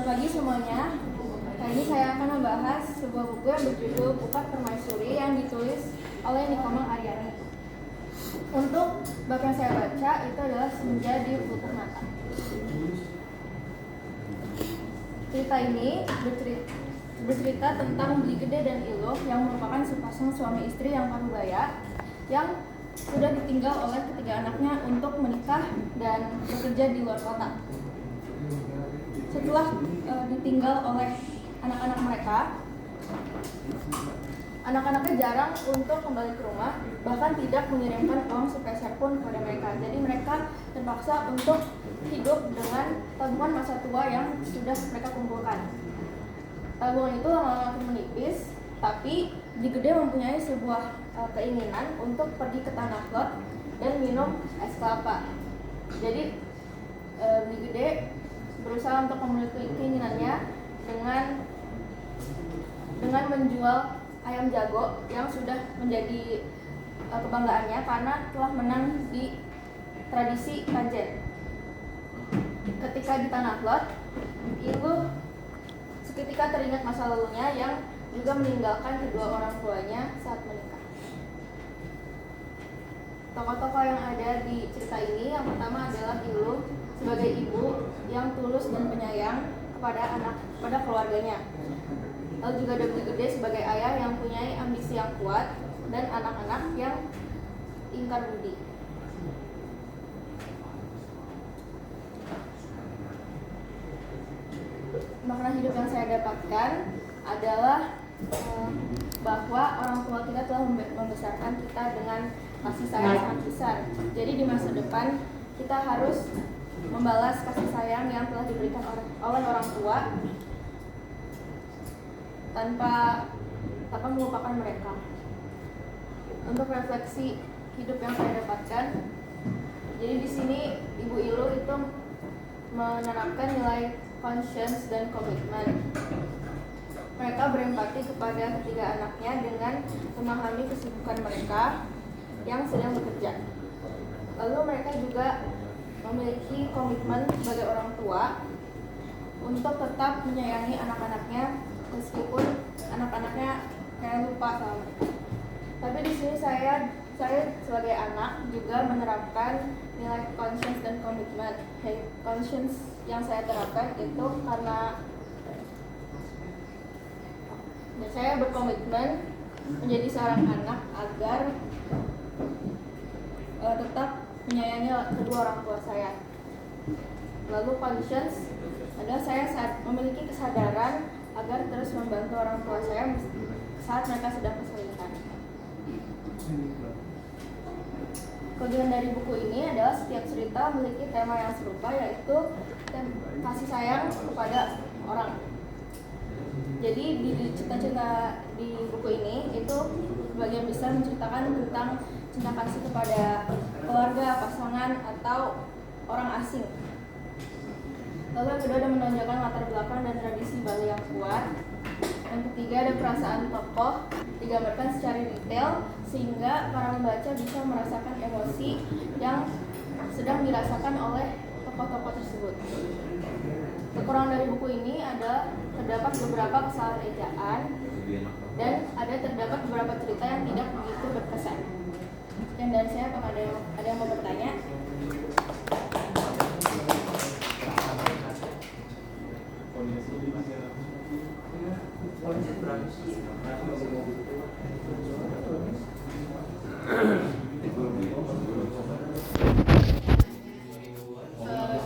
pagi semuanya. Kali ini saya akan membahas sebuah buku yang berjudul Pukat Permaisuri yang ditulis oleh Nikomang Aryani. Untuk bab yang saya baca itu adalah Senja di Lutut Mata. Cerita ini bercerita tentang Beli Gede dan Iluh yang merupakan sepasang suami istri yang parubaya yang sudah ditinggal oleh ketiga anaknya untuk menikah dan bekerja di luar kota. Setelah ditinggal oleh anak-anak mereka, anak-anaknya jarang untuk kembali ke rumah, bahkan tidak mengirimkan uang sepeser pun kepada mereka. Jadi mereka terpaksa untuk hidup dengan tabungan masa tua yang sudah mereka kumpulkan. Tabungan itu lama-lama makin menipis, tapi Beli Gede mempunyai sebuah keinginan untuk pergi ke tanah lot dan minum es kelapa. Jadi Beli Gede berusaha untuk memenuhi keinginannya dengan menjual ayam jago yang sudah menjadi kebanggaannya karena telah menang di tradisi Kajen. Ketika di tanah lot, Iluh seketika teringat masa lalunya yang juga meninggalkan kedua orang tuanya saat menikah. Tokoh-tokoh yang ada di cerita ini, yang pertama adalah Iluh sebagai ibu yang tulus dan penyayang kepada keluarganya. Lalu juga ada Beli Gede sebagai ayah yang punya ambisi yang kuat dan anak-anak yang ingkar budi. Makna hidup yang saya dapatkan adalah bahwa orang tua kita telah membesarkan kita dengan kasih sayang sangat besar. Jadi di masa depan kita harus membalas kasih sayang yang telah diberikan oleh orang tua tanpa melupakan mereka. Untuk refleksi hidup yang saya dapatkan, jadi di sini Ibu Iluh itu menanamkan nilai conscience dan komitmen. Mereka berempati kepada ketiga anaknya dengan memahami kesibukan mereka yang sedang bekerja. Lalu mereka juga memiliki komitmen sebagai orang tua untuk tetap menyayangi anak-anaknya meskipun anak-anaknya kayak lupa sama mereka. Tapi di sini saya sebagai anak juga menerapkan nilai conscience dan komitmen. Conscience yang saya terapkan itu karena saya berkomitmen menjadi seorang anak agar tetap menyayangi kedua orang tua saya. Lalu conscience adalah saya memiliki kesadaran agar terus membantu orang tua saya saat mereka sedang kesulitan. Kelebihan dari buku ini adalah setiap cerita memiliki tema yang serupa, yaitu kasih sayang kepada orang. Jadi di cerita-cerita di buku ini itu sebagian besar menceritakan tentang cinta kasih kepada keluarga, pasangan, atau orang asing. Lalu yang kedua ada menonjolkan latar belakang dan tradisi Bali yang kuat. Yang ketiga ada perasaan tokoh digambarkan secara detail sehingga para pembaca bisa merasakan emosi yang sedang dirasakan oleh tokoh-tokoh tersebut. Kekurangan dari buku ini terdapat beberapa kesalahan ejaan dan terdapat beberapa cerita yang tidak begitu berkesan. Dan dari saya, apakah ada yang mau bertanya?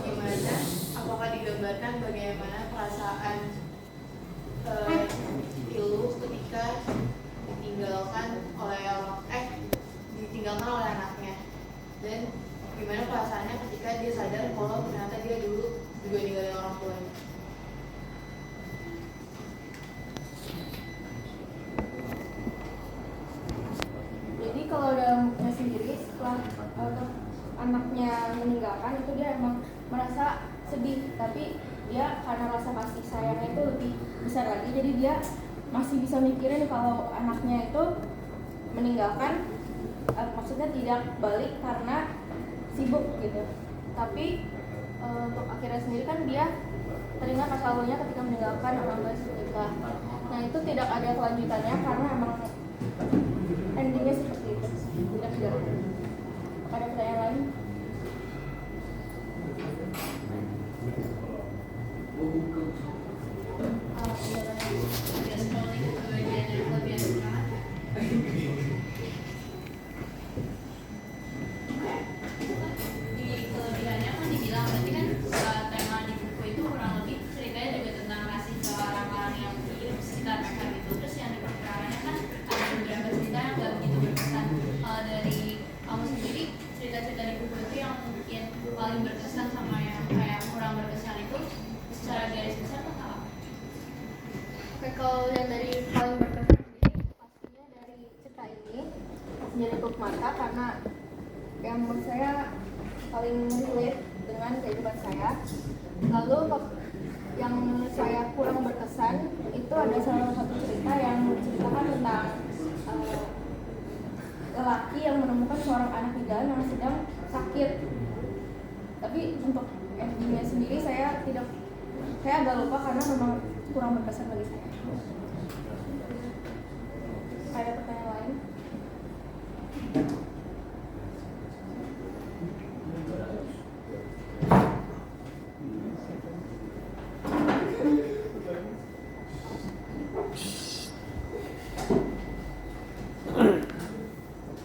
Gimana? Apakah digambarkan bagaimana perasaan Iluh ketika ditinggalkan oleh anaknya, dan gimana perasaannya ketika dia sadar kalau ternyata dia dulu juga ninggalin orang tuanya. Jadi kalau dalam bukunya sendiri, setelah anaknya meninggalkan itu dia emang merasa sedih, tapi dia karena rasa kasih sayangnya itu lebih besar lagi, jadi dia masih bisa mikirin kalau anaknya itu meninggalkan, maksudnya tidak balik karena sibuk gitu. Tapi untuk akhirnya sendiri kan dia teringat masa lalunya ketika meninggalkan orang tua seketika. Nah itu tidak ada kelanjutannya karena emang endingnya seperti itu. Tidak ada. Ada pertanyaan lain? Di kelebihannya kan dibilang berarti kan tema di buku itu kurang lebih ceritanya juga tentang kasih ke orang-orang yang di sekitar mereka gitu. Terus yang diperkirakannya kan ada beberapa cerita yang gak begitu berkesan. Dari kamu sendiri, cerita-cerita di buku itu yang mungkin paling berkesan sama yang kayak kurang berkesan itu secara garis besar tuh apa? Oke, kalau yang dari paling berkesan sendiri pastinya dari cerita ini menjadi tutup mata karena yang menurut saya paling relate dengan kehidupan saya. Lalu yang menurut saya kurang berkesan itu ada salah satu cerita yang menceritakan tentang lelaki yang menemukan seorang anak di jalan yang sedang sakit. Tapi untuk endingnya sendiri saya agak lupa karena memang kurang berkesan bagi saya. Ada pertanyaan lain?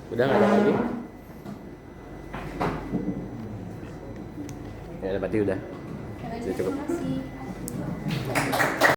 Udah nggak ada lagi? Ya berarti udah. Yang lain, Sudah cukup. terima kasih.